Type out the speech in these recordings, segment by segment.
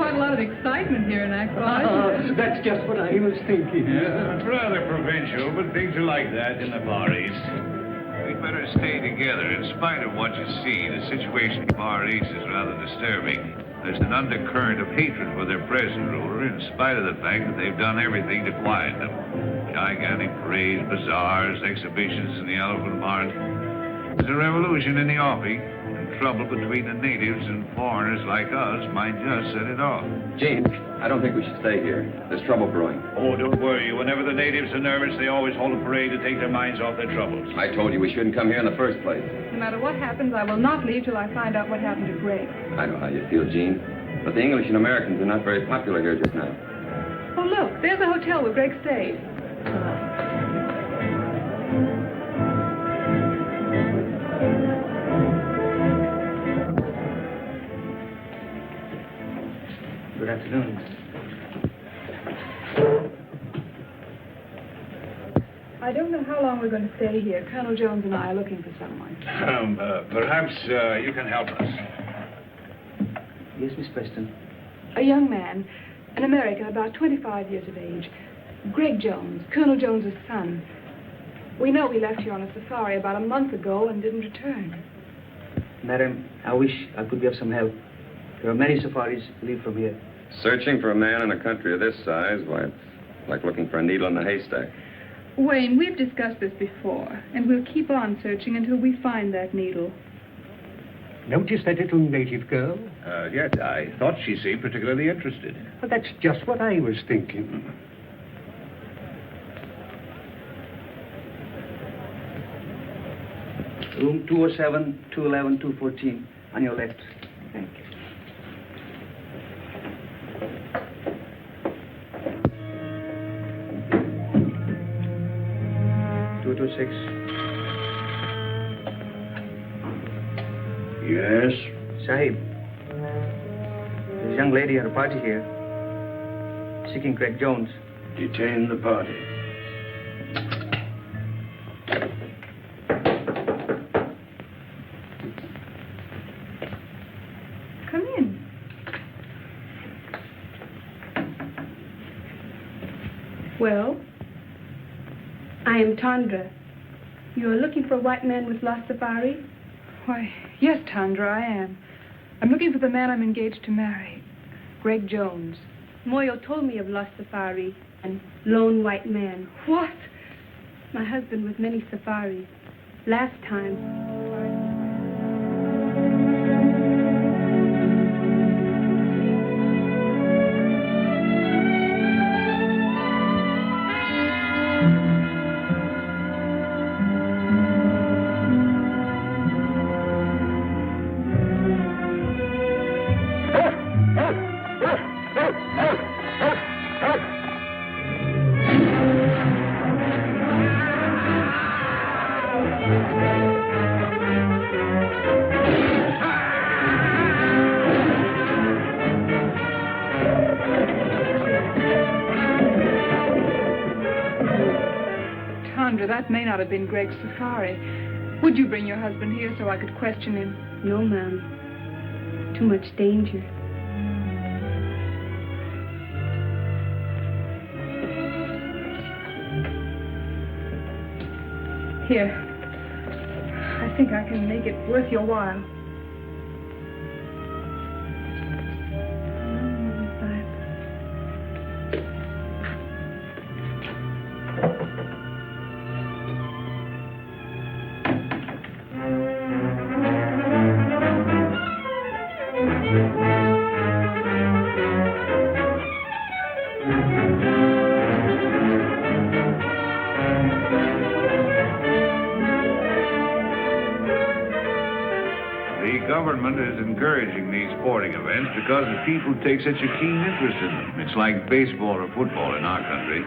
quite a lot of excitement here in Aqua. That's just what I was thinking. Yeah, it's rather provincial, but things are like that in the Far East. We'd better stay together. In spite of what you see, the situation in the Far East is rather disturbing. There's an undercurrent of hatred for their present ruler, in spite of the fact that they've done everything to quiet them. Gigantic parades, bazaars, exhibitions in the elephant mart. There's a revolution in the offing, and trouble between the natives and foreigners like us might just set it off. Gene, I don't think we should stay here. There's trouble brewing. Oh, don't worry. Whenever the natives are nervous, they always hold a parade to take their minds off their troubles. I told you we shouldn't come here in the first place. No matter what happens, I will not leave till I find out what happened to Greg. I know how you feel, Gene. But the English and Americans are not very popular here just now. Oh, look, there's a hotel where Greg stayed. Good afternoon. I don't know how long we're going to stay here. Colonel Jones and I are looking for someone. Perhaps you can help us. Yes, Miss Preston. A young man, an American, about 25 years of age. Greg Jones, Colonel Jones's son. We know he left here on a safari about a month ago and didn't return. Madam, I wish I could be of some help. There are many safaris leave from here. Searching for a man in a country of this size, why, it's like looking for a needle in a haystack. Wayne, we've discussed this before, and we'll keep on searching until we find that needle. Notice that little native girl? Yes, I thought she seemed particularly interested. Well, that's just what I was thinking. Room 207, 211, 214, on your left. Thank you. Yes? Sahib, there's a young lady at a party here, seeking Greg Jones. Detain the party. Come in. Well? I am Tandra. You are looking for a white man with lost safari? Why, yes, Tandra, I am. I'm looking for the man I'm engaged to marry, Greg Jones. Moyo told me of lost safari and lone white man. What? My husband with many safaris. Last time. That may not have been Greg's safari. Would you bring your husband here so I could question him? No, ma'am. Too much danger. Here. I think I can make it worth your while. Encouraging these sporting events because the people take such a keen interest in them. It's like baseball or football in our country.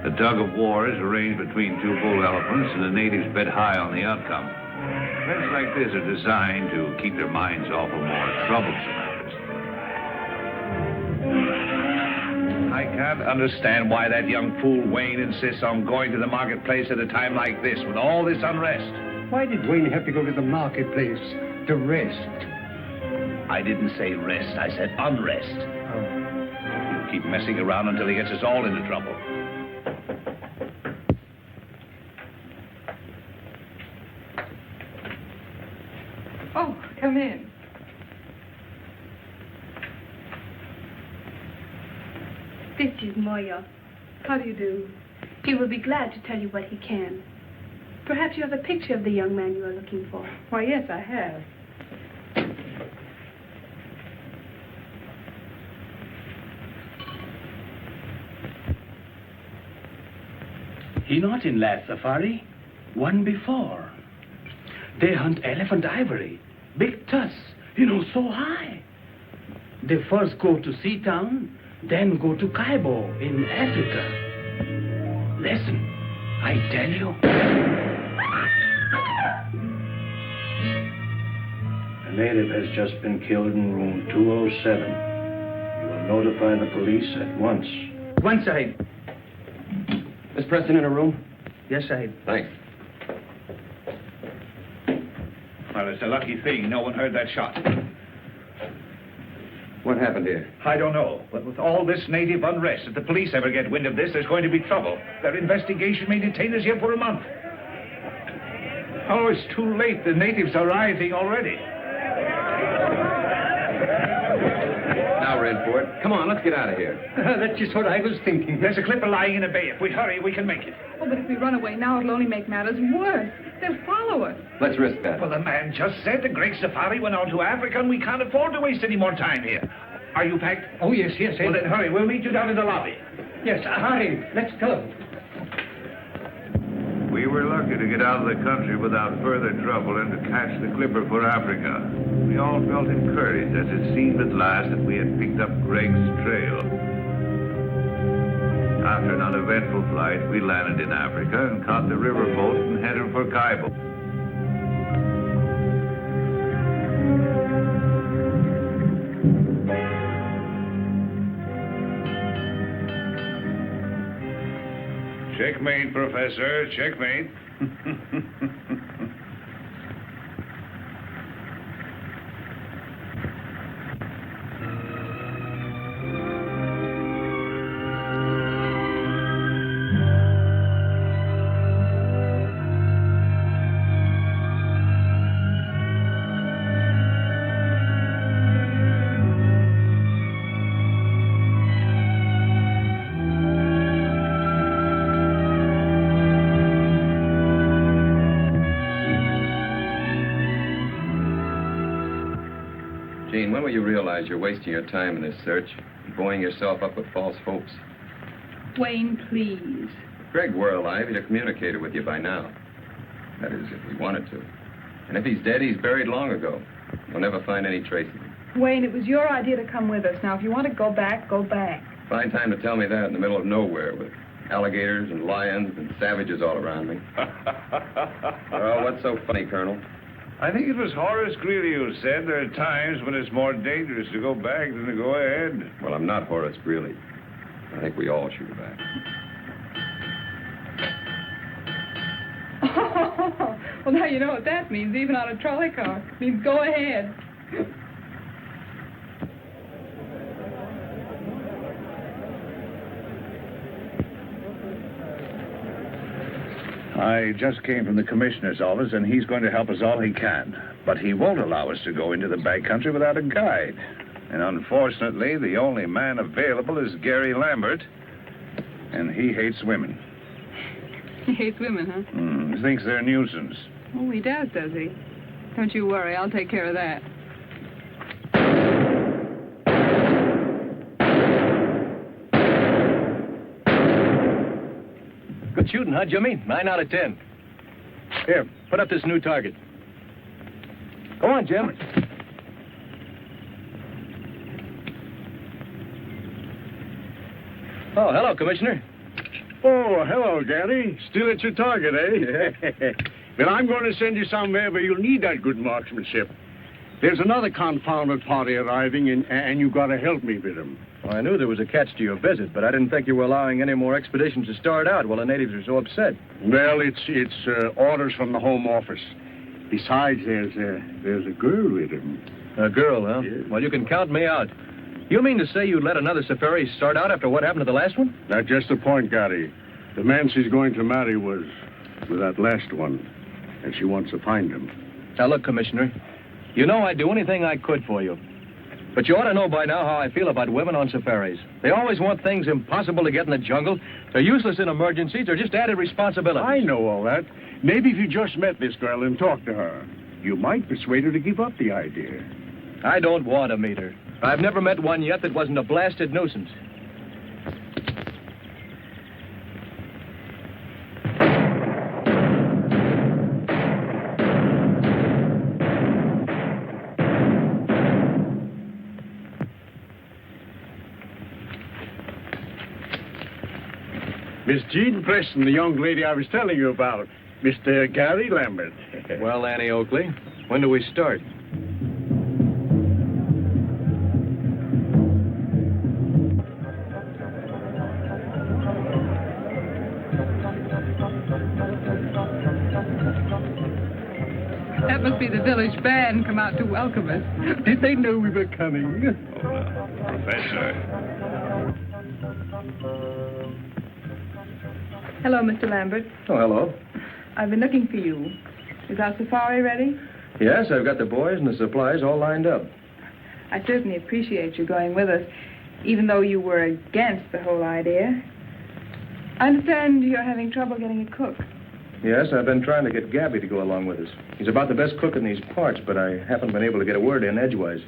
The tug of war is arranged between two bull elephants, and the natives bet high on the outcome. Events like this are designed to keep their minds off of more troublesome matters. I can't understand why that young fool Wayne insists on going to the marketplace at a time like this with all this unrest. Why did Wayne have to go to the marketplace to rest? I didn't say rest, I said unrest. Oh. keep messing around until he gets us all into trouble. Oh, come in. This is Moya. How do you do? He will be glad to tell you what he can. Perhaps you have a picture of the young man you are looking for. Why, yes, I have. He not in last safari, one before. They hunt elephant ivory, big tusks, so high. They first go to Seatown, then go to Kaibo in Africa. Listen, I tell you. A native has just been killed in room 207. You will notify the police at once. One side. Miss Preston in her room? Yes, Sahib. Thanks. Well, it's a lucky thing no one heard that shot. What happened here? I don't know, but with all this native unrest, if the police ever get wind of this, there's going to be trouble. Their investigation may detain us here for a month. Oh, it's too late. The natives are rioting already. Now we're in for it. Come on, let's get out of here. That's just what I was thinking. There's a clipper lying in a bay. If we hurry, we can make it. Oh, but if we run away now, it'll only make matters worse. They'll follow us. Let's risk that. Well, the man just said the great safari went on to Africa, and we can't afford to waste any more time here. Are you packed? Oh, yes. Well, then hurry. We'll meet you down in the lobby. Yes, hurry. Let's go. We were lucky to get out of the country without further trouble and to catch the clipper for Africa. We all felt encouraged as it seemed at last that we had picked up Greg's trail. After an uneventful flight, we landed in Africa and caught the riverboat and headed for Kaibo. Checkmate, Professor. Checkmate. Gene, when will you realize you're wasting your time in this search, buoying yourself up with false hopes? Wayne, please. If Greg were alive, he'd have communicated with you by now. That is, if he wanted to. And if he's dead, he's buried long ago. You'll never find any trace of him. Wayne, it was your idea to come with us. Now, if you want to go back, go back. Fine time to tell me that in the middle of nowhere with alligators and lions and savages all around me. Well, what's so funny, Colonel? I think it was Horace Greeley who said there are times when it's more dangerous to go back than to go ahead. Well, I'm not Horace Greeley. I think we all should go back. Well, now you know what that means, even on a trolley car. It means go ahead. I just came from the commissioner's office, and he's going to help us all he can. But he won't allow us to go into the backcountry without a guide. And unfortunately, the only man available is Gary Lambert, and he hates women. He hates women, huh? He thinks they're a nuisance. Oh, he does he? Don't you worry, I'll take care of that. Good shooting, huh, Jimmy? 9 out of 10. Here, put up this new target. Go on, Jim. Oh, hello, Commissioner. Oh, hello, Gary. Still at your target, eh? Well, I'm going to send you somewhere where you'll need that good marksmanship. There's another confounded party arriving, and you got to help me with them. Well, I knew there was a catch to your visit, but I didn't think you were allowing any more expeditions to start out while the natives are so upset. Well, it's orders from the Home Office. Besides, there's a girl with him. A girl, huh? Yes. Well, you can count me out. You mean to say you'd let another safari start out after what happened to the last one? That's just the point, Gary. The man she's going to marry was that last one, and she wants to find him. Now, look, Commissioner, you know I'd do anything I could for you. But you ought to know by now how I feel about women on safaris. They always want things impossible to get in the jungle. They're useless in emergencies. They're just added responsibilities. I know all that. Maybe if you just met this girl and talked to her, you might persuade her to give up the idea. I don't want to meet her. I've never met one yet that wasn't a blasted nuisance. Miss Jean Preston, the young lady I was telling you about. Mr. Gary Lambert. Well, Annie Oakley, when do we start? That must be the village band come out to welcome us. Did they know we were coming? Professor. Hello, Mr. Lambert. Oh, hello. I've been looking for you. Is our safari ready? Yes, I've got the boys and the supplies all lined up. I certainly appreciate you going with us, even though you were against the whole idea. I understand you're having trouble getting a cook. Yes, I've been trying to get Gabby to go along with us. He's about the best cook in these parts, but I haven't been able to get a word in edgewise.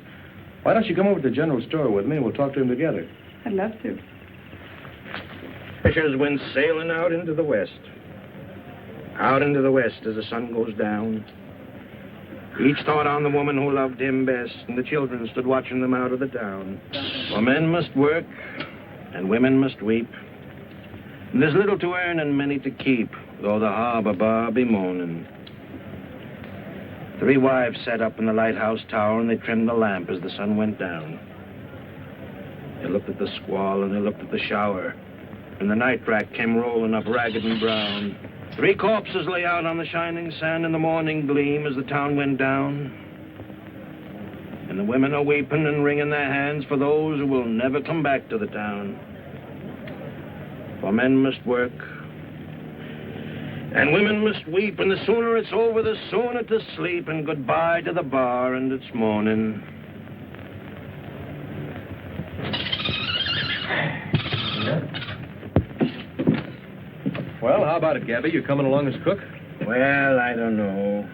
Why don't you come over to the general store with me and we'll talk to him together? I'd love to. Fishers went sailing out into the west. Out into the west as the sun goes down. Each thought on the woman who loved him best, and the children stood watching them out of the town. For men must work, and women must weep. And there's little to earn and many to keep, though the harbor bar be moaning. 3 wives sat up in the lighthouse tower, and they trimmed the lamp as the sun went down. They looked at the squall, and they looked at the shower, and the night rack came rolling up ragged and brown. 3 corpses lay out on the shining sand in the morning gleam as the town went down. And the women are weeping and wringing their hands for those who will never come back to the town. For men must work, and women must weep, and the sooner it's over, the sooner to sleep, and goodbye to the bar and its morning. Well, how about it, Gabby? You coming along as cook? Well, I don't know.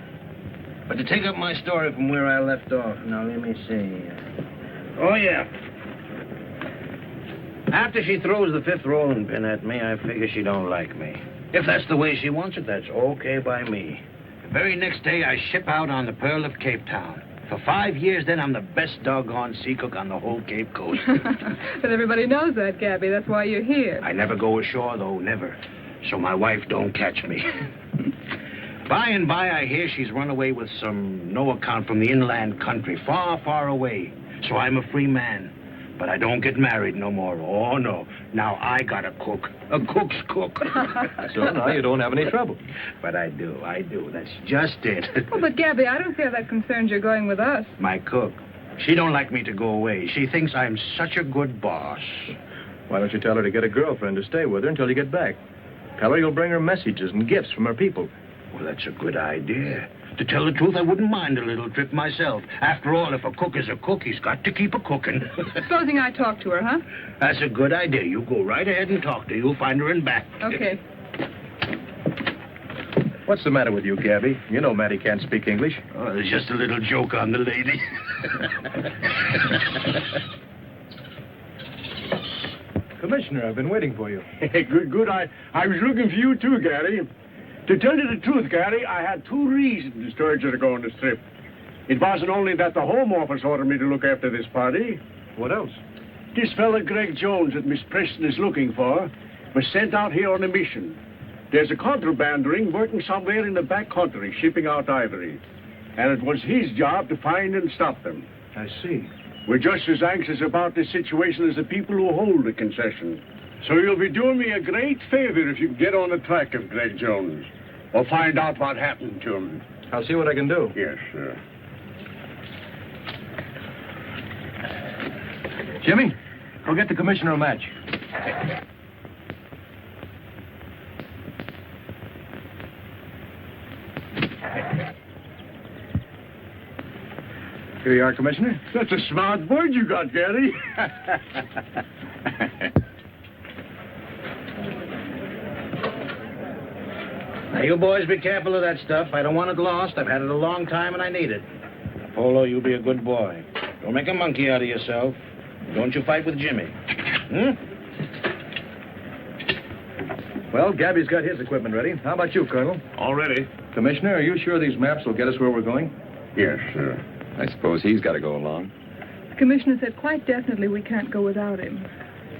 But to take up my story from where I left off, now let me see. Oh, yeah. After she throws the 5th rolling pin at me, I figure she don't like me. If that's the way she wants it, that's okay by me. The very next day, I ship out on the Pearl of Cape Town. For 5 years, then, I'm the best doggone sea cook on the whole Cape Coast. But everybody knows that, Gabby. That's why you're here. I never go ashore, though, never. So my wife don't catch me. By and by, I hear she's run away with some no account from the inland country, far, far away. So I'm a free man. But I don't get married no more. Oh, no. Now I got a cook. A cook's cook. So now you don't have any trouble. But I do. That's just it. Oh, but Gabby, I don't see how that concerns your going with us. My cook. She don't like me to go away. She thinks I'm such a good boss. Why don't you tell her to get a girlfriend to stay with her until you get back? Tell her you'll bring her messages and gifts from her people. Well, that's a good idea. To tell the truth, I wouldn't mind a little trip myself. After all, if a cook is a cook, he's got to keep a cooking. Supposing I talk to her, huh? That's a good idea. You go right ahead and talk to her. You'll find her in back. Okay. What's the matter with you, Gabby? You know Mattie can't speak English. Oh, there's just a little joke on the lady. Commissioner, I've been waiting for you. Good. I was looking for you, too, Gary. To tell you the truth, Gary, I had 2 reasons to urge you to go on this trip. It wasn't only that the Home Office ordered me to look after this party. What else? This fella, Greg Jones, that Miss Preston is looking for, was sent out here on a mission. There's a contraband ring working somewhere in the back country, shipping out ivory. And it was his job to find and stop them. I see. We're just as anxious about this situation as the people who hold the concession. So you'll be doing me a great favor if you can get on the track of Greg Jones. Or find out what happened to him. I'll see what I can do. Yes, sir. Jimmy, go get the commissioner a match. Here you are, Commissioner. That's a smart bird you got, Gary. Now, you boys be careful of that stuff. I don't want it lost. I've had it a long time, and I need it. Polo, you be a good boy. Don't make a monkey out of yourself. Don't you fight with Jimmy. Well, Gabby's got his equipment ready. How about you, Colonel? All ready. Commissioner, are you sure these maps will get us where we're going? Yes, sir. I suppose he's got to go along. The commissioner said quite definitely we can't go without him.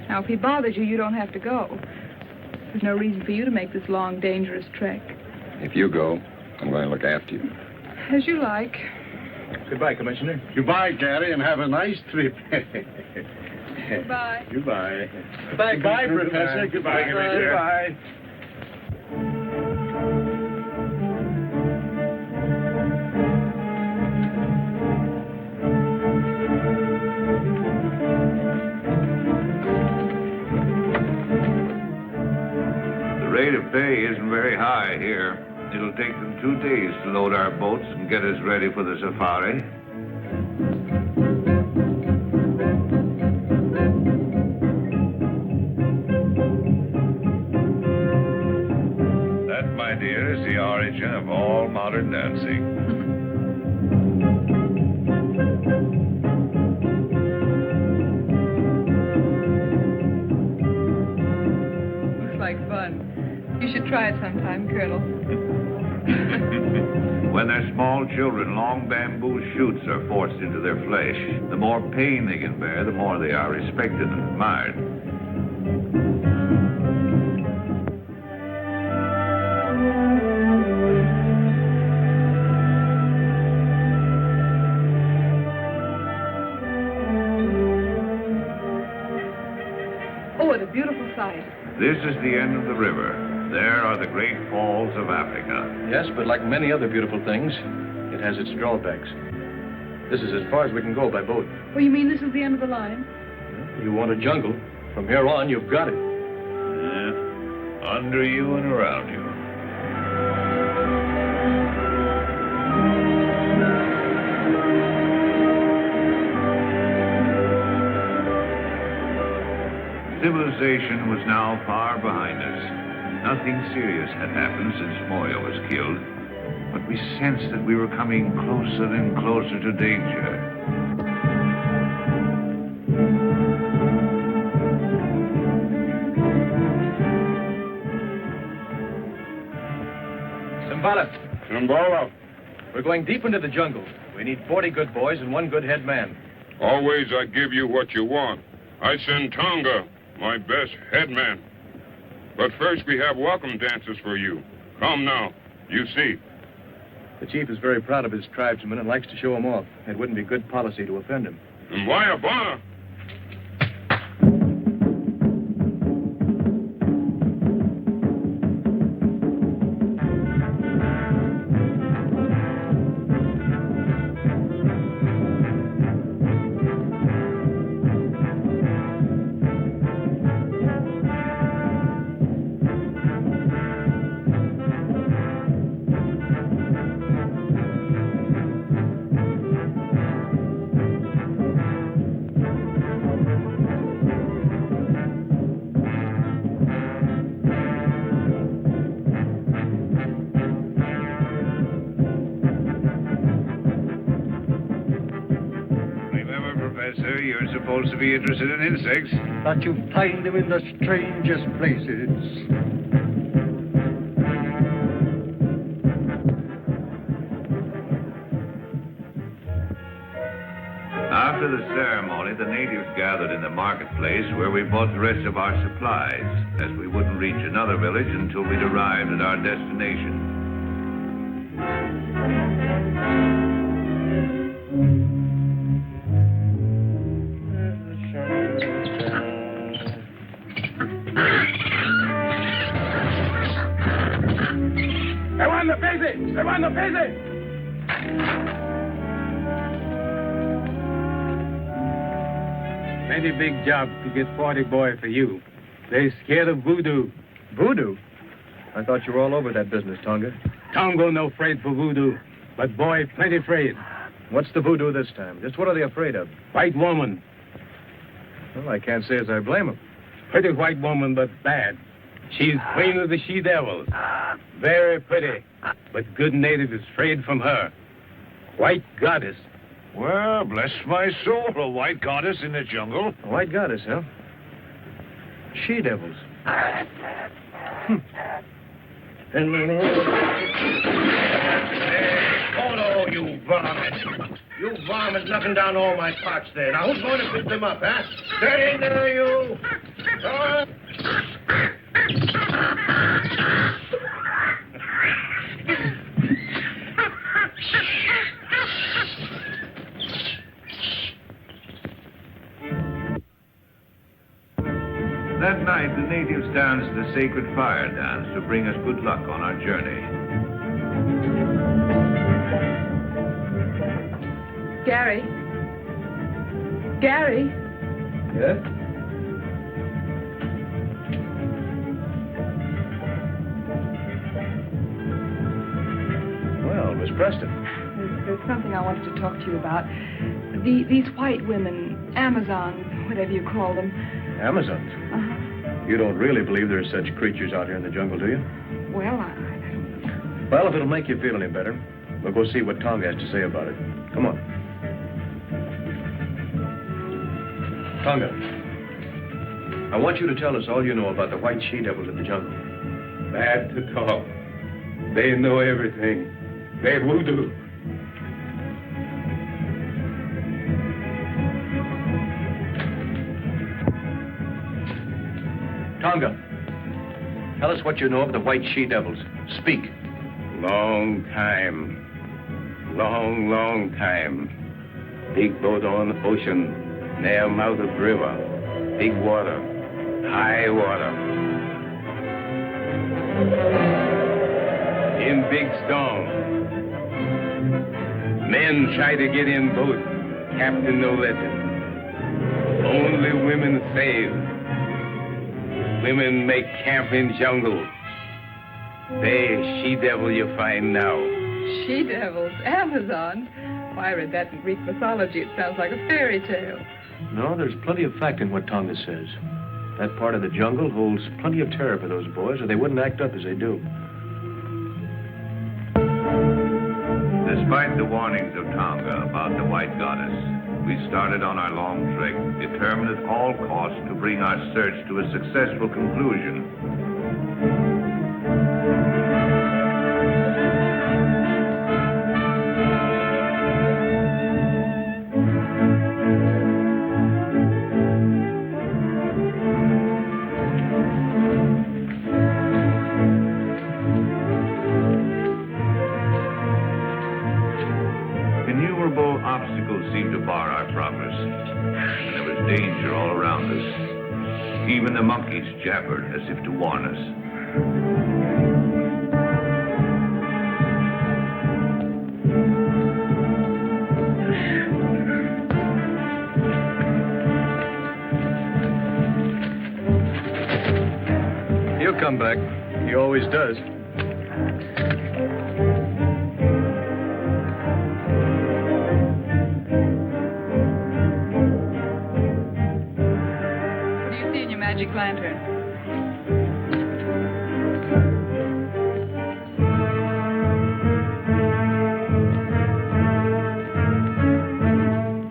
Now, if he bothers you, you don't have to go. There's no reason for you to make this long, dangerous trek. If you go, I'm going to look after you. As you like. Goodbye, Commissioner. Goodbye, Gary, and have a nice trip. Goodbye. Goodbye. Goodbye, Professor. Goodbye, Commissioner. Goodbye. The rate of pay isn't very high here. It'll take them 2 days to load our boats and get us ready for the safari. That, my dear, is the origin of all modern dancing. Looks like fun. You should try it sometime, Colonel. When they're small children, long bamboo shoots are forced into their flesh. The more pain they can bear, the more they are respected and admired. Oh, what a beautiful sight. This is the end of the river. There are the great falls of Africa. Yes, but like many other beautiful things, it has its drawbacks. This is as far as we can go by boat. Oh, you mean this is the end of the line? You want a jungle. From here on, you've got it. Yeah. Under you and around you. Civilization was now far behind us. Nothing serious had happened since Moya was killed, but we sensed that we were coming closer and closer to danger. Simbala. We're going deep into the jungle. We need 40 good boys and 1 good head man. Always I give you what you want. I send Tonga, my best headman. But first we have welcome dances for you. Come now, you see. The chief is very proud of his tribesmen and likes to show them off. It wouldn't be good policy to offend him. And why a bar? Professor, you're supposed to be interested in insects. That you find them in the strangest places. After the ceremony, the natives gathered in the marketplace where we bought the rest of our supplies, as we wouldn't reach another village until we'd arrived at our destination. plenty big job to get 40 boy for you. They scared of voodoo. Voodoo? I thought you were all over that business, Tonga. Tongo no afraid for voodoo, but boy plenty afraid. What's the voodoo this time? Just what are they afraid of? White woman. Well, I can't say as I blame them. Pretty white woman, but bad. She's queen of the she-devils. Very pretty, but good native is afraid from her. White goddess. Well, bless my soul, a white goddess in the jungle. A white goddess, huh? She-devils. Oh, no, you varmint. You varmint knocking down all my pots there. Now, who's going to pick them up, huh? Get in there, you. That night, the natives danced the sacred fire dance to bring us good luck on our journey. Gary? Gary? Yes? Well, Miss Preston. There's something I wanted to talk to you about. These white women, Amazons, whatever you call them. Amazons? Uh-huh. You don't really believe there's such creatures out here in the jungle, do you? Well, Well, if it'll make you feel any better, we'll go see what Tonga has to say about it. Come on. Tonga, I want you to tell us all you know about the white she-devils of the jungle. Bad to talk. They know everything. They voodoo. Tonga, tell us what you know of the white she-devils. Speak. Long time. Long time. Big boat on the ocean, near mouth of river. Big water. High water. In big storm. Men try to get in boat. Captain no let them. Only women save. Women make camp in jungle. They she-devil you find now. She-devils? Amazons? Why, I read that in Greek mythology. It sounds like a fairy tale. No, there's plenty of fact in what Tonga says. That part of the jungle holds plenty of terror for those boys, or they wouldn't act up as they do. Despite the warnings of Tonga about the white goddess, we started on our long trek, determined at all costs to bring our search to a successful conclusion. Innumerable obstacles seemed to bar our progress, and there was danger all around us. Even the monkeys jabbered as if to warn us. He'll come back. He always does. What do you see in your magic lantern?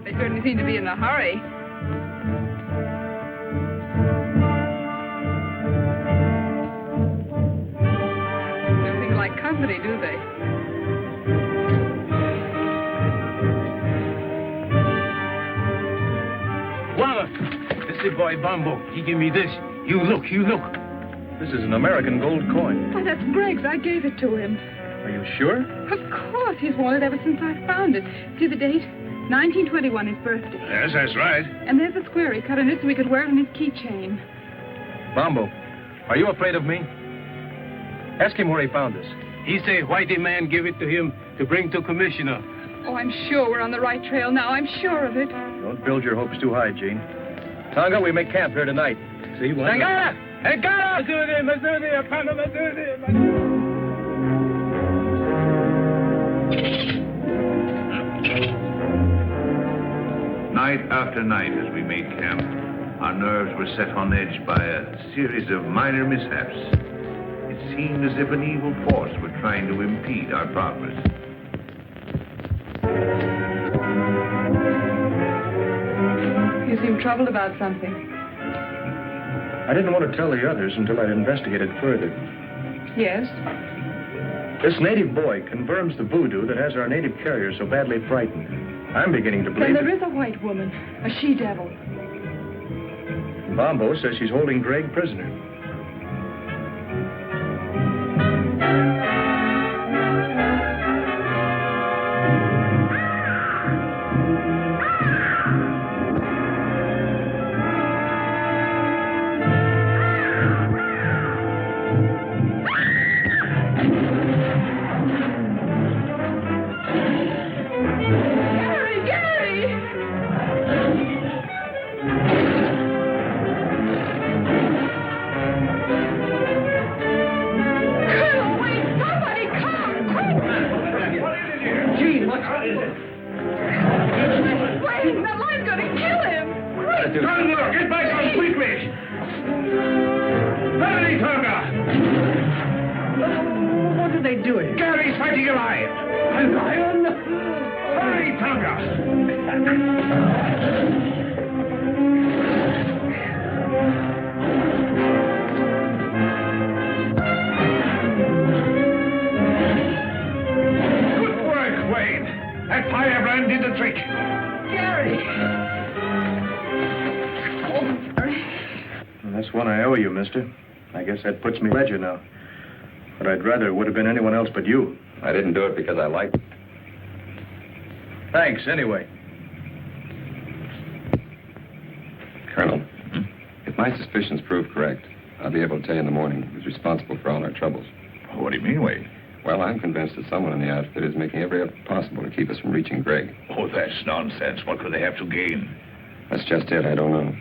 They certainly seem to be in a hurry. Don't seem like company, do they? Wallace! This is boy Bumbo. He give me this. You look. This is an American gold coin. Why, that's Greg's. I gave it to him. Are you sure? Of course. He's worn it ever since I found it. See the date? 1921, his birthday. Yes, that's right. And there's the square he cut in it so he could wear it on his keychain. Bombo, are you afraid of me? Ask him where he found this. He say whitey man give it to him to bring to commissioner. Oh, I'm sure we're on the right trail now. I'm sure of it. Don't build your hopes too high, Jean. Tonga, we make camp here tonight. See, one... Tangana! Tangana! Night after night as we made camp, our nerves were set on edge by a series of minor mishaps. It seemed as if an evil force were trying to impede our progress. You seem troubled about something. I didn't want to tell the others until I'd investigated further. Yes? This native boy confirms the voodoo that has our native carrier so badly frightened. I'm beginning to Then believe there is a white woman, a she-devil. Bombo says she's holding Greg prisoner. I guess that puts me ledger now. But I'd rather it would have been anyone else but you. I didn't do it because I liked it. Thanks, anyway. Colonel, if my suspicions prove correct, I'll be able to tell you in the morning who's responsible for all our troubles. What do you mean, Wade? Well, I'm convinced that someone in the outfit is making every effort possible to keep us from reaching Greg. Oh, that's nonsense. What could they have to gain? That's just it. I don't know.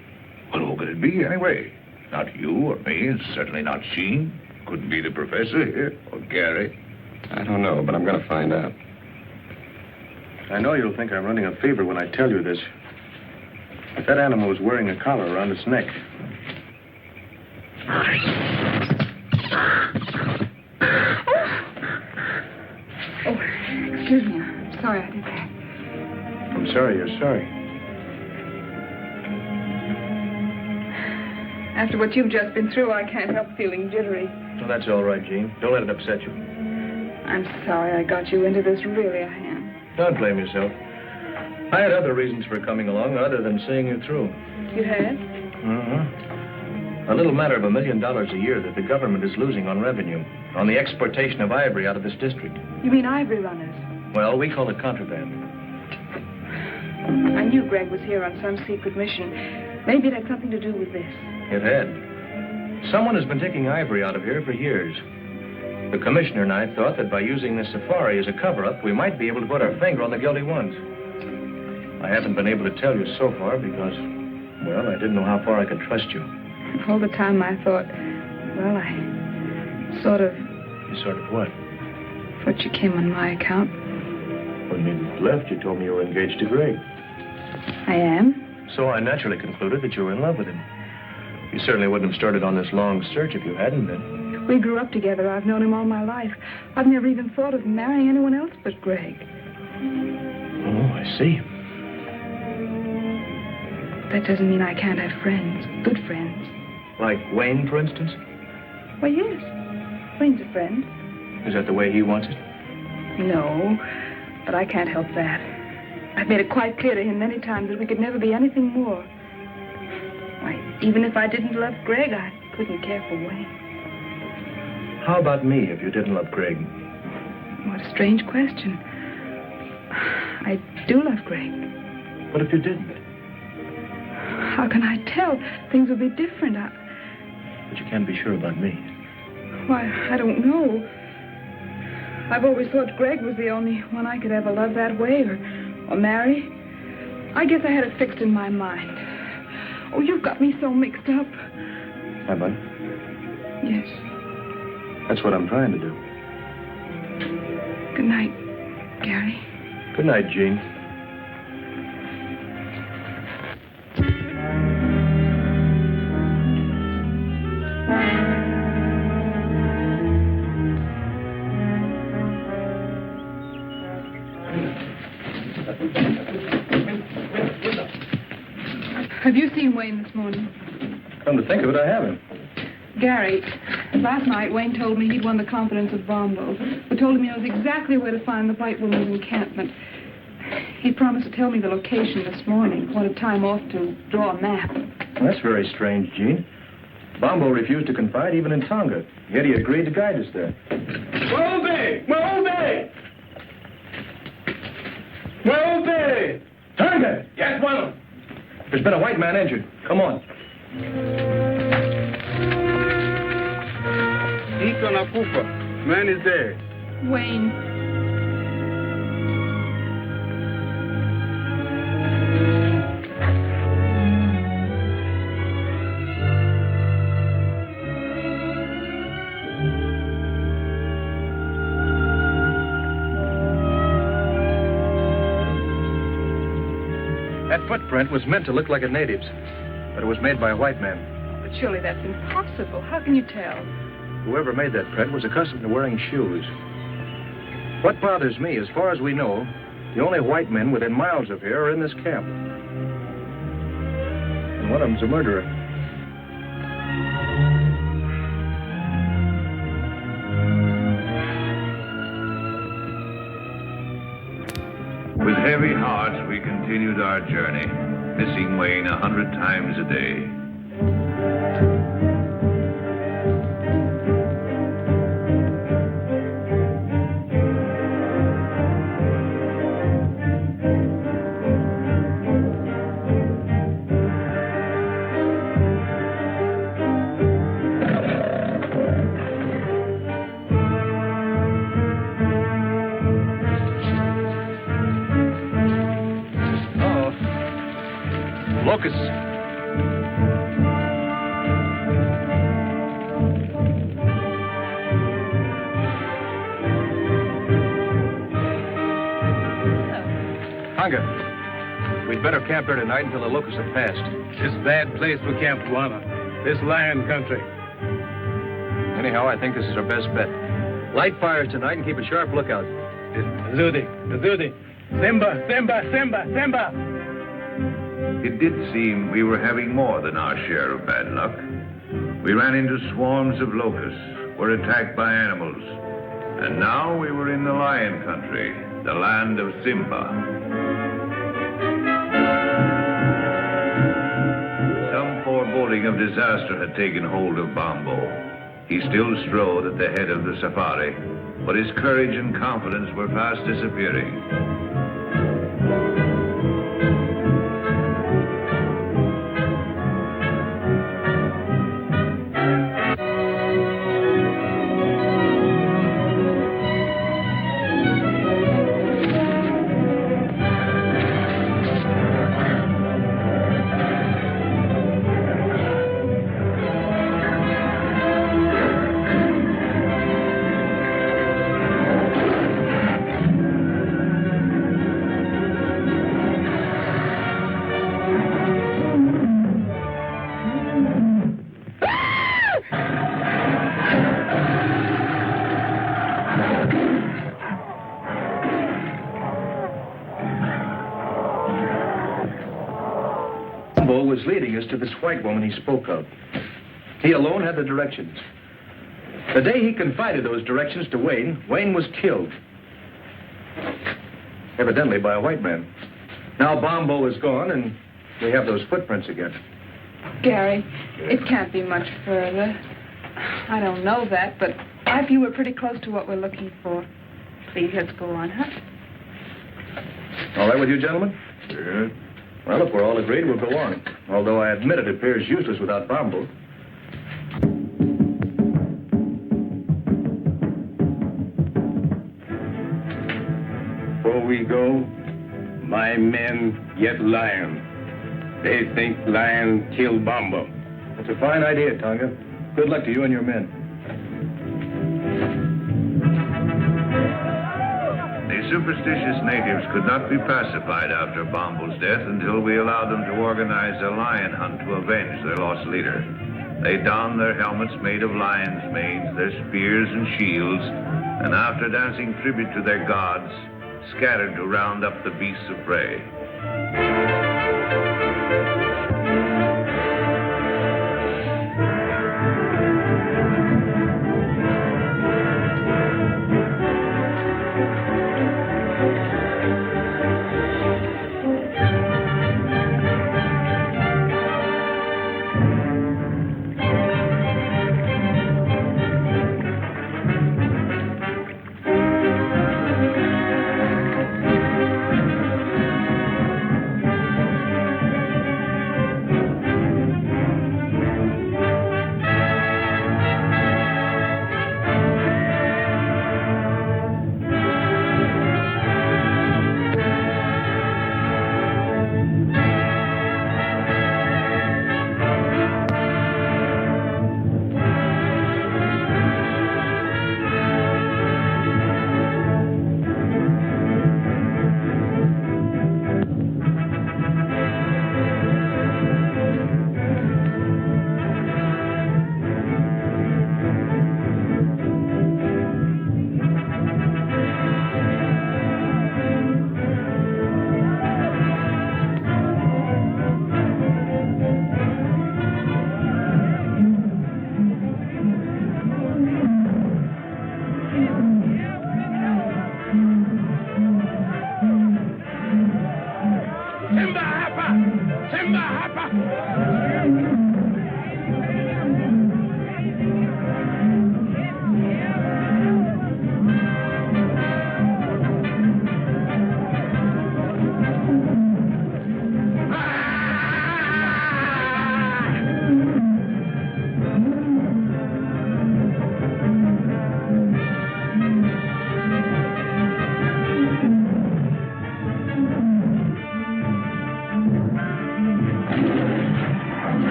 Well, who could it be, anyway? Not you or me, and certainly not Sheen. Couldn't be the professor here, or Gary. I don't know, but I'm going to find out. I know you'll think I'm running a fever when I tell you this. But that animal was wearing a collar around its neck. Oh, excuse me. I'm sorry I did that. I'm sorry you're sorry. After what you've just been through, I can't help feeling jittery. Well, that's all right, Jean. Don't let it upset you. I'm sorry I got you into this. Really, I am. Don't blame yourself. I had other reasons for coming along other than seeing you through. You had? A little matter of $1 million a year that the government is losing on revenue, on the exportation of ivory out of this district. You mean ivory runners? Well, we call it contraband. I knew Greg was here on some secret mission. Maybe it had something to do with this. It had. Someone has been taking ivory out of here for years. The commissioner and I thought that by using this safari as a cover-up, we might be able to put our finger on the guilty ones. I haven't been able to tell you so far because, well, I didn't know how far I could trust you. All the time I thought, well, I sort of... You sort of what? Thought you came on my account. When you left, you told me you were engaged to Greg. I am. So I naturally concluded that you were in love with him. You certainly wouldn't have started on this long search if you hadn't been. We grew up together. I've known him all my life. I've never even thought of marrying anyone else but Greg. Oh, I see. That doesn't mean I can't have friends, good friends. Like Wayne, for instance? Well, yes. Wayne's a friend. Is that the way he wants it? No, but I can't help that. I've made it quite clear to him many times that we could never be anything more. Why, even if I didn't love Greg, I couldn't care for Wayne. How about me if you didn't love Greg? What a strange question. I do love Greg. What if you didn't? How can I tell? Things would be different. But you can't be sure about me. Why, I don't know. I've always thought Greg was the only one I could ever love that way or marry. I guess I had it fixed in my mind. Oh, you've got me so mixed up. Have I? Yes. That's what I'm trying to do. Good night, Gary. Good night, Jean. Have you seen Wayne this morning? Come to think of it, I haven't. Gary, last night Wayne told me he'd won the confidence of Bombo, who told him he knows exactly where to find the white woman's encampment. He promised to tell me the location this morning. Wanted time off to draw a map. Well, that's very strange, Jean. Bombo refused to confide even in Tonga, yet he agreed to guide us there. Maombe! Maombe! Maombe! Tonga! Yes, one. There's been a white man injured. Come on. Iko nakufa. Man is dead. Wayne. That footprint was meant to look like a native's, but it was made by a white man. But surely that's impossible. How can you tell? Whoever made that print was accustomed to wearing shoes. What bothers me, as far as we know, the only white men within miles of here are in this camp. And one of them's a murderer. With heavy hearts, we continued our journey, missing Wayne 100 times a day. Locusts. Tonga, we'd better camp here tonight until the locusts have passed. This bad place for Camp Juana. This lion country. Anyhow, I think this is our best bet. Light fires tonight and keep a sharp lookout. Zudi, Simba, Simba, Simba, Simba. It did seem we were having more than our share of bad luck. We ran into swarms of locusts, were attacked by animals, and now we were in the lion country, the land of Simba. Some foreboding of disaster had taken hold of Bombo. He still strode at the head of the safari, but his courage and confidence were fast disappearing. Was leading us to this white woman he spoke of. He alone had the directions. The day he confided those directions to Wayne, Wayne was killed. Evidently by a white man. Now Bombo is gone, and we have those footprints again. Gary, it can't be much further. I don't know that, but I feel we're pretty close to what we're looking for. Please, let's go on, huh? All right with you, gentlemen? Yeah. Well, if we're all agreed, we'll go on. Although I admit it appears useless without Bombo. Before we go, my men get lion. They think lion kill Bombo. That's a fine idea, Tonga. Good luck to you and your men. The superstitious natives could not be pacified after Bombo's death until we allowed them to organize a lion hunt to avenge their lost leader. They donned their helmets made of lion's manes, their spears and shields, and after dancing tribute to their gods, scattered to round up the beasts of prey.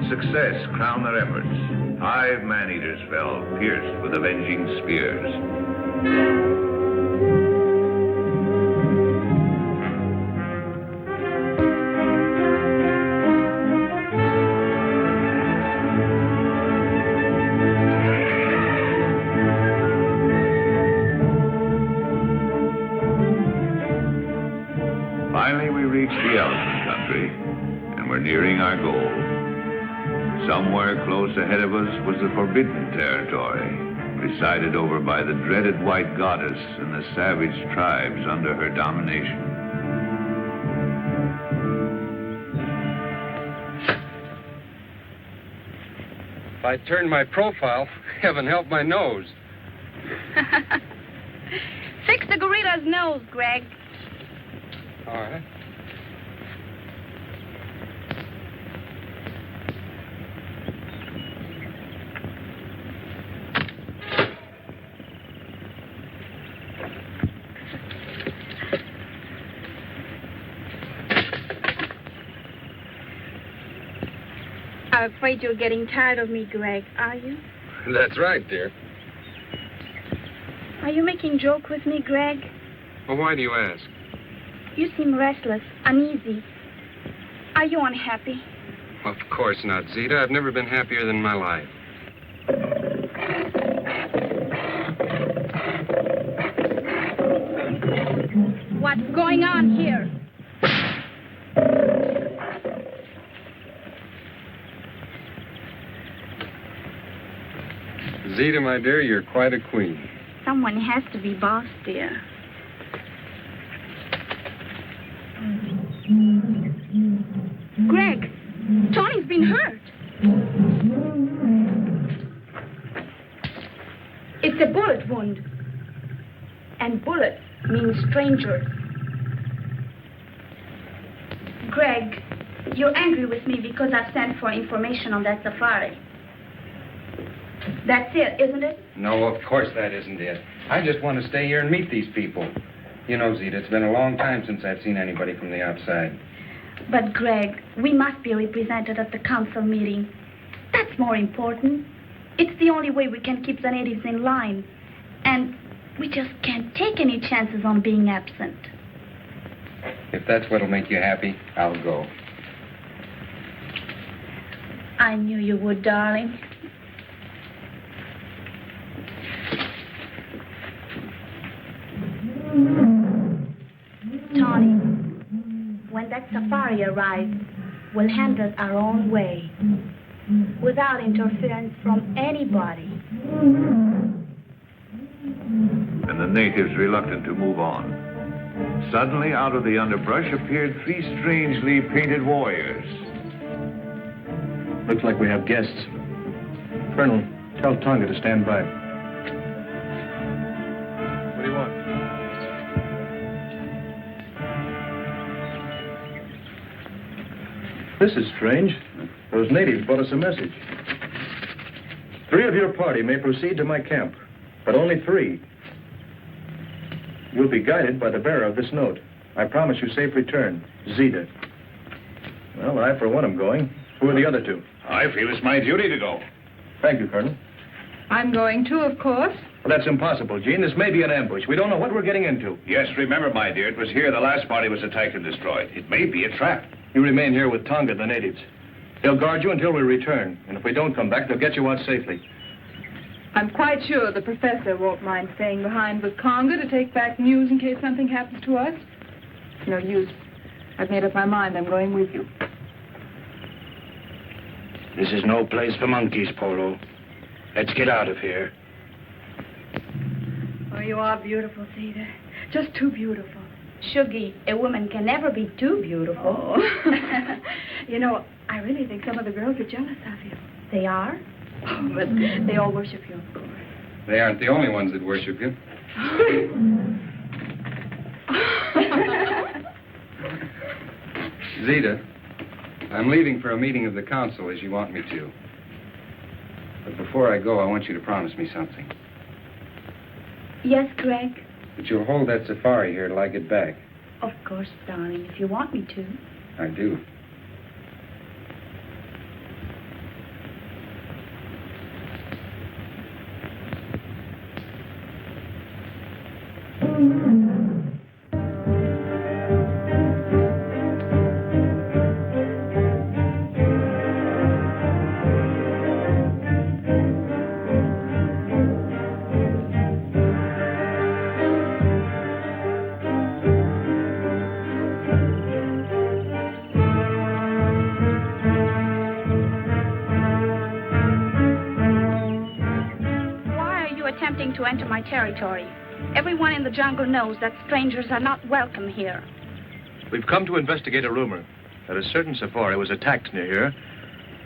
Success crowned their efforts. 5 man-eaters fell, pierced with avenging spears. Finally, we reached the elephant country, and we're nearing our goal. Somewhere close ahead of us was the forbidden territory, presided over by the dreaded white goddess and the savage tribes under her domination. If I turn my profile, heaven help my nose. Fix the gorilla's nose, Greg. All right. I'm afraid you're getting tired of me, Greg, are you? That's right, dear. Are you making joke with me, Greg? Well, why do you ask? You seem restless, uneasy. Are you unhappy? Of course not, Zita. I've never been happier than my life. What's going on here? Zita, my dear, you're quite a queen. Someone has to be boss, dear. Greg, Tony's been hurt. It's a bullet wound. And bullets mean strangers. Greg, you're angry with me because I've sent for information on that safari. That's it, isn't it? No, of course that isn't it. I just want to stay here and meet these people. You know, Zita, it's been a long time since I've seen anybody from the outside. But, Greg, we must be represented at the council meeting. That's more important. It's the only way we can keep the natives in line. And we just can't take any chances on being absent. If that's what'll make you happy, I'll go. I knew you would, darling. Tony, when that safari arrives, we'll handle it our own way, without interference from anybody. And the natives reluctant to move on. Suddenly, out of the underbrush appeared three strangely painted warriors. Looks like we have guests. Colonel, tell Tonga to stand by. What do you want? This is strange. Those natives brought us a message. 3 of your party may proceed to my camp, but only 3. You'll be guided by the bearer of this note. I promise you safe return. Zita. Well, I, for one, am going. Who are the other 2? I feel it's my duty to go. Thank you, Colonel. I'm going too, of course. Well, that's impossible, Jean. This may be an ambush. We don't know what we're getting into. Yes, remember, my dear, it was here the last party was attacked and destroyed. It may be a trap. You remain here with Tonga and the natives. They'll guard you until we return. And if we don't come back, they'll get you out safely. I'm quite sure the professor won't mind staying behind with Conga to take back news in case something happens to us. No use. I've made up my mind. I'm going with you. This is no place for monkeys, Polo. Let's get out of here. Oh, you are beautiful, Zita. Just too beautiful. Shuggy, a woman can never be too beautiful. Oh. You know, I really think some of the girls are jealous of you. They are? Oh, but they all worship you, of course. They aren't the only ones that worship you. Zita, I'm leaving for a meeting of the council as you want me to. But before I go, I want you to promise me something. Yes, Greg? That you'll hold that safari here till I get back. Of course, darling, if you want me to. I do. To enter my territory. Everyone in the jungle knows that strangers are not welcome here. We've come to investigate a rumor that a certain safari was attacked near here,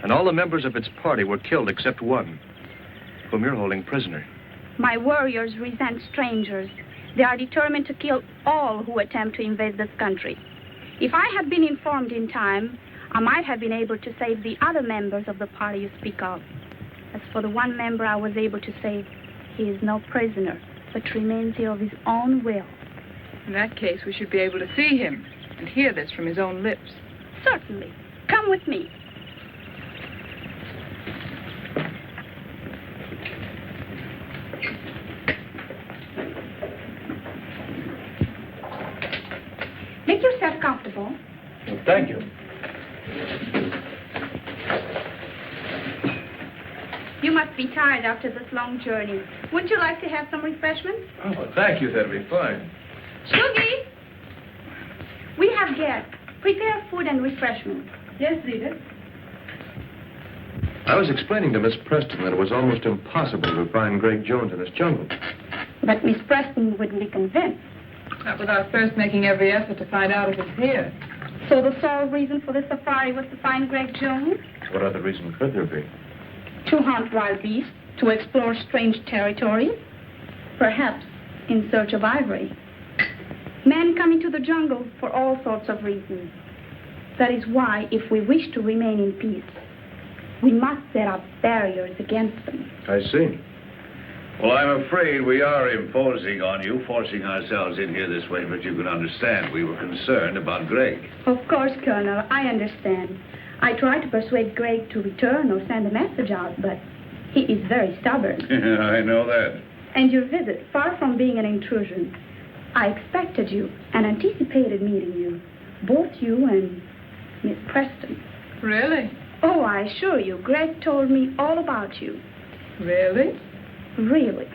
and all the members of its party were killed except one, whom you're holding prisoner. My warriors resent strangers. They are determined to kill all who attempt to invade this country. If I had been informed in time, I might have been able to save the other members of the party you speak of. As for the one member I was able to save, he is no prisoner, but remains here of his own will. In that case, we should be able to see him and hear this from his own lips. Certainly. Come with me. Make yourself comfortable. Well, thank you. You must be tired after this long journey. Wouldn't you like to have some refreshments? Oh, thank you. That'd be fine. Shuggy! We have guests. Prepare food and refreshments. Yes, Zita. I was explaining to Miss Preston that it was almost impossible to find Greg Jones in this jungle. But Miss Preston wouldn't be convinced. Not without first making every effort to find out if it's here. So the sole reason for this safari was to find Greg Jones? What other reason could there be? To hunt wild beasts, to explore strange territory, perhaps in search of ivory. Men come into the jungle for all sorts of reasons. That is why, if we wish to remain in peace, we must set up barriers against them. I see. Well, I'm afraid we are imposing on you, forcing ourselves in here this way, but you can understand we were concerned about Greg. Of course, Colonel, I understand. I tried to persuade Greg to return or send a message out, but he is very stubborn. I know that. And your visit, far from being an intrusion, I expected you and anticipated meeting you. Both you and Miss Preston. Really? Oh, I assure you, Greg told me all about you. Really? Really.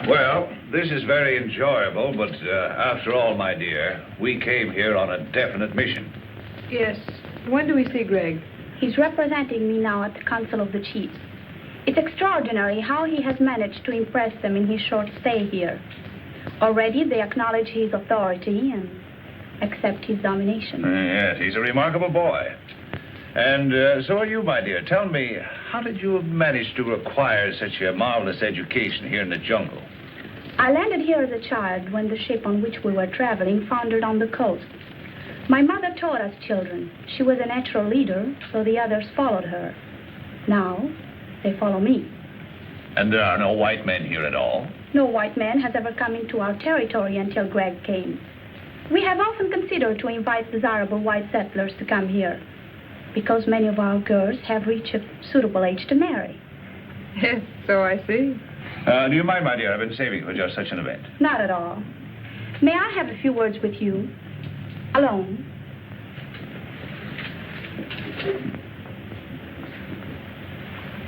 Well, this is very enjoyable, but after all, my dear, we came here on a definite mission. Yes. When do we see Greg? He's representing me now at the Council of the Chiefs. It's extraordinary how he has managed to impress them in his short stay here. Already they acknowledge his authority and accept his domination. Yes, he's a remarkable boy. And so are you, my dear. Tell me, how did you manage to acquire such a marvelous education here in the jungle? I landed here as a child when the ship on which we were traveling foundered on the coast. My mother taught us children. She was a natural leader, so the others followed her. Now, they follow me. And there are no white men here at all? No white man has ever come into our territory until Greg came. We have often considered to invite desirable white settlers to come here, because many of our girls have reached a suitable age to marry. Yes, so I see. Do you mind, my dear? I've been saving for just such an event. Not at all. May I have a few words with you? Alone.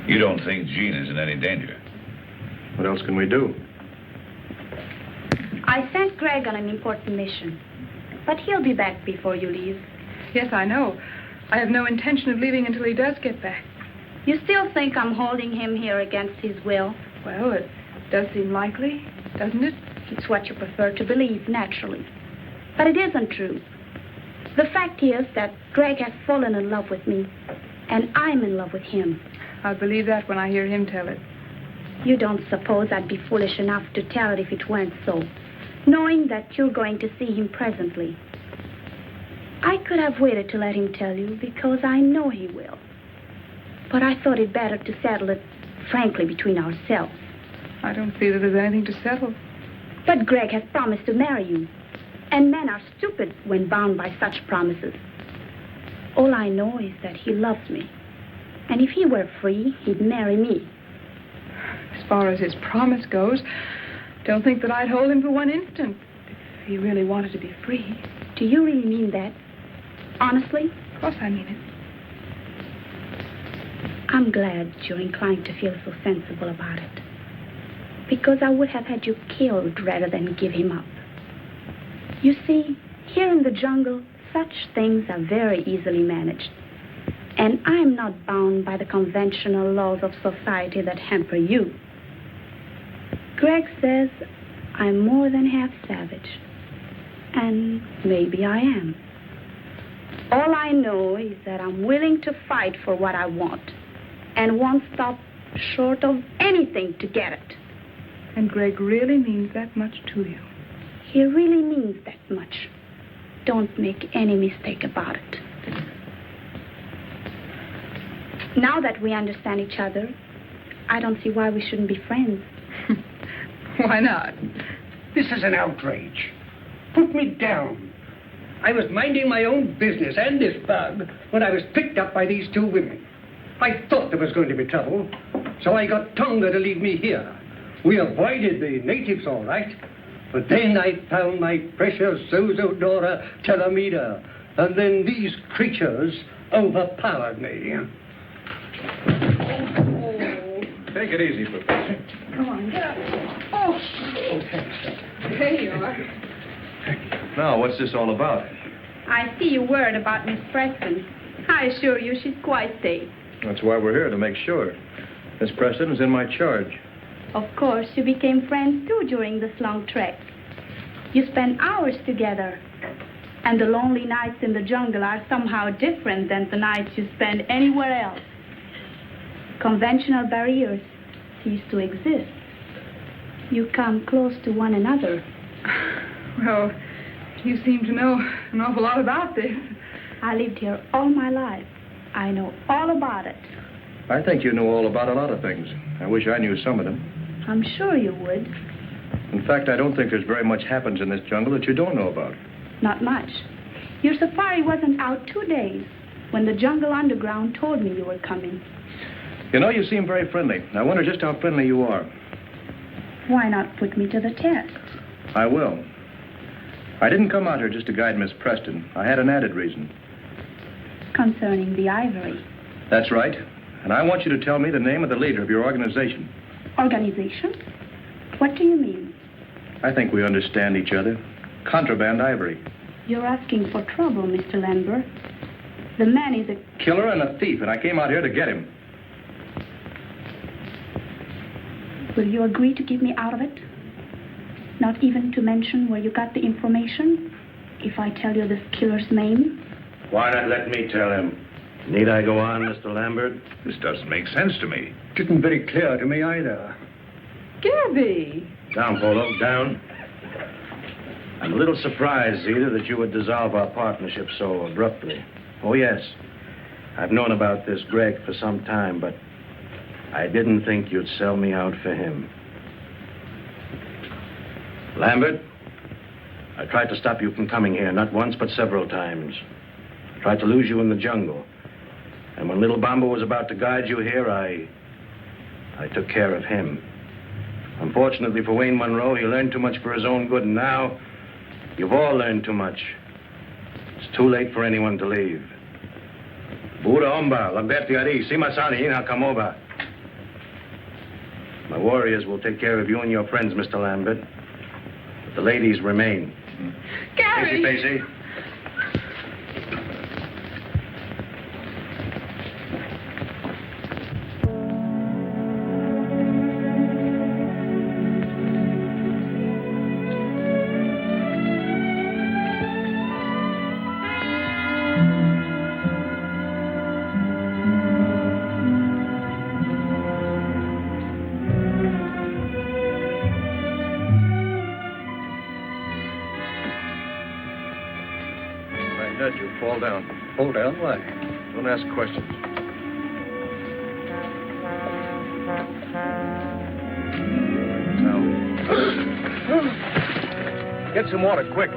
You don't think Jean is in any danger? What else can we do? I sent Greg on an important mission, but he'll be back before you leave. Yes, I know. I have no intention of leaving until he does get back. You still think I'm holding him here against his will? Well, it does seem likely, doesn't it? It's what you prefer to believe, naturally. But it isn't true. The fact is that Greg has fallen in love with me, and I'm in love with him. I'll believe that when I hear him tell it. You don't suppose I'd be foolish enough to tell it if it weren't so, knowing that you're going to see him presently. I could have waited to let him tell you, because I know he will. But I thought it better to settle it frankly between ourselves. I don't see that there's anything to settle. But Greg has promised to marry you. And men are stupid when bound by such promises. All I know is that he loves me. And if he were free, he'd marry me. As far as his promise goes, don't think that I'd hold him for one instant if he really wanted to be free. Do you really mean that? Honestly? Of course I mean it. I'm glad you're inclined to feel so sensible about it. Because I would have had you killed rather than give him up. You see, here in the jungle, such things are very easily managed. And I'm not bound by the conventional laws of society that hamper you. Greg says I'm more than half savage. And maybe I am. All I know is that I'm willing to fight for what I want. And won't stop short of anything to get it. And Greg really means that much to you. He really means that much. Don't make any mistake about it. Now that we understand each other, I don't see why we shouldn't be friends. Why not? This is an outrage. Put me down. I was minding my own business and this bug when I was picked up by these two women. I thought there was going to be trouble, so I got Tonga to leave me here. We avoided the natives all right, but then I found my precious Zozodora Telemida, and then these creatures overpowered me. Take it easy, Professor. Come on, get up. Oh, there you are. Now, what's this all about? I see you worried about Miss Preston. I assure you she's quite safe. That's why we're here, to make sure. Miss Preston is in my charge. Of course, you became friends too during this long trek. You spent hours together. And the lonely nights in the jungle are somehow different than the nights you spend anywhere else. Conventional barriers cease to exist. You come close to one another. Well, you seem to know an awful lot about this. I lived here all my life. I know all about it. I think you know all about a lot of things. I wish I knew some of them. I'm sure you would. In fact, I don't think there's very much happens in this jungle that you don't know about. Not much. Your safari wasn't out 2 days when the jungle underground told me you were coming. You know, you seem very friendly. I wonder just how friendly you are. Why not put me to the test? I will. I didn't come out here just to guide Miss Preston. I had an added reason. Concerning the ivory. That's right. And I want you to tell me the name of the leader of your organization. Organization? What do you mean? I think we understand each other. Contraband ivory. You're asking for trouble, Mr. Lambert. The man is a Killer and a thief, and I came out here to get him. Will you agree to keep me out of it? Not even to mention where you got the information? If I tell you this killer's name? Why not let me tell him? Need I go on, Mr. Lambert? This doesn't make sense to me. Didn't very clear to me either. Gabby! Down, Polo, down. I'm a little surprised, Zita, that you would dissolve our partnership so abruptly. Oh, yes. I've known about this Greg for some time, but I didn't think you'd sell me out for him. Lambert, I tried to stop you from coming here, not once, but several times. Tried to lose you in the jungle. And when Little Bomba was about to guide you here, I took care of him. Unfortunately for Wayne Monroe, he learned too much for his own good, and now you've all learned too much. It's too late for anyone to leave. Buda Omba, Lamberti Ari, Simasani, Ina Kamoba. My warriors will take care of you and your friends, Mr. Lambert. But the ladies remain. Gary! Pacey, Pacey. You fall down. Fall down? Why? Don't ask questions. Now. Get some water, quick.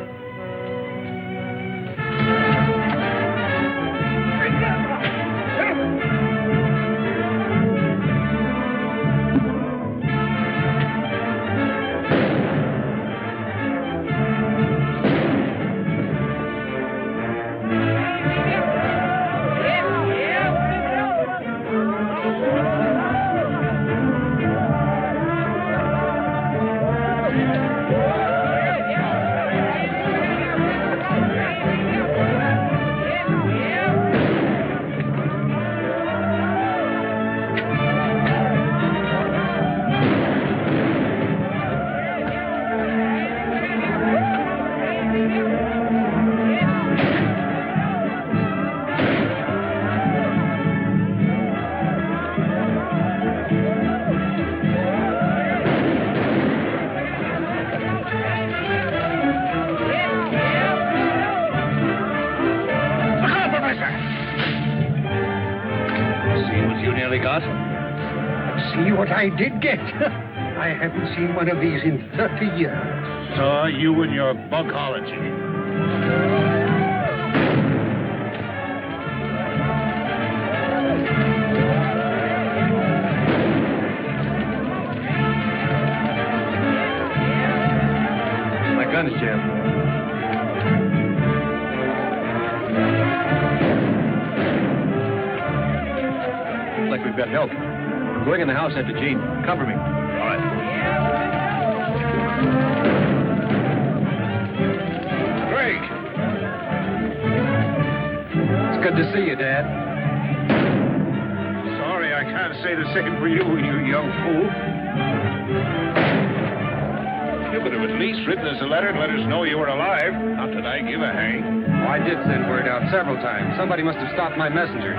See what I did get. I haven't seen one of these in 30 years. So you and your bugology. My gun's jammed. Looks like we've got help. Going in the house after Jean. Cover me. All right. Greg! It's good to see you, Dad. Sorry, I can't say the same for you, you young fool. You could have at least written us a letter and let us know you were alive. Not that I give a hang. Oh, I did send word out several times. Somebody must have stopped my messengers.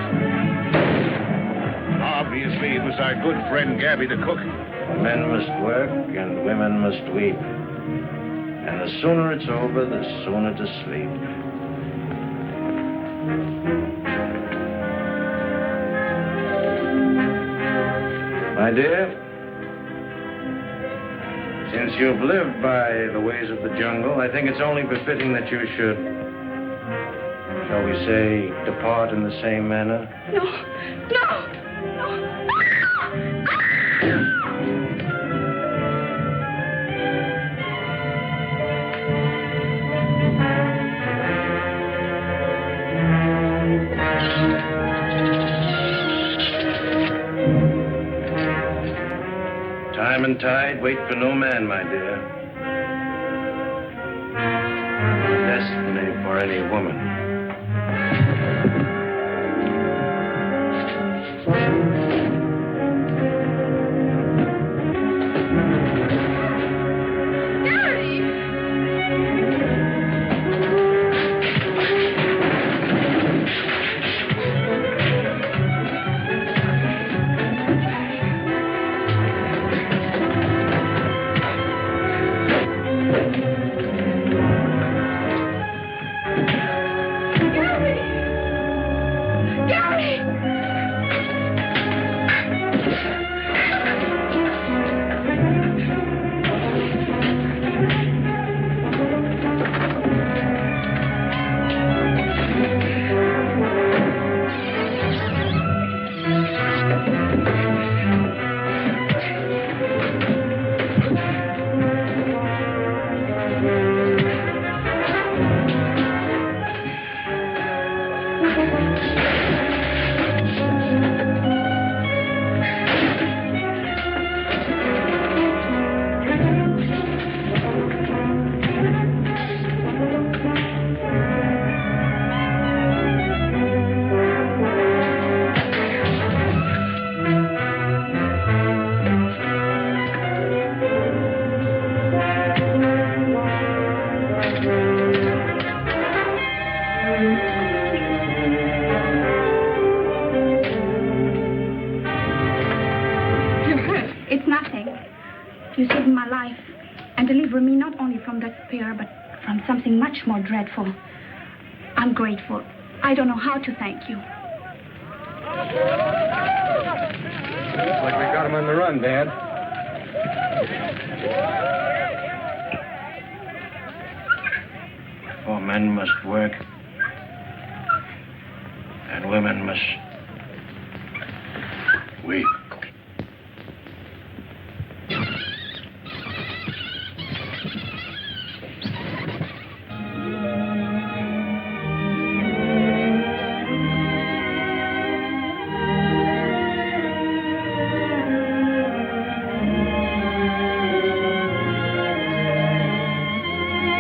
Obviously, it was our good friend Gabby the cook. Men must work and women must weep. And the sooner it's over, the sooner to sleep. My dear, since you've lived by the ways of the jungle, I think it's only befitting that you should, shall we say, depart in the same manner. No, no, no. Time and tide wait for no man, my dear. Destiny for any woman. It's nothing. You saved my life and delivered me not only from that spear, but from something much more dreadful. I'm grateful. I don't know how to thank you. Looks like we got him on the run, Dad. For men must work, and women must weep.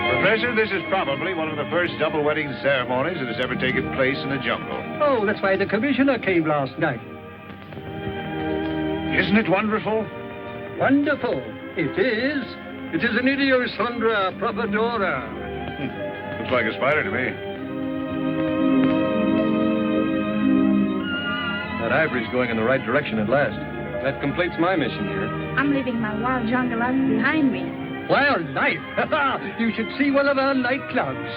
Professor, this is probably one of the first double wedding ceremonies that has ever taken place in the jungle. Oh, that's why the commissioner came last night. Isn't it wonderful? Wonderful. It is. It is an Idiosondra propodora. Looks like a spider to me. That ivory's going in the right direction at last. That completes my mission here. I'm leaving my wild jungle life behind me. Wild life. You should see one of our nightclubs.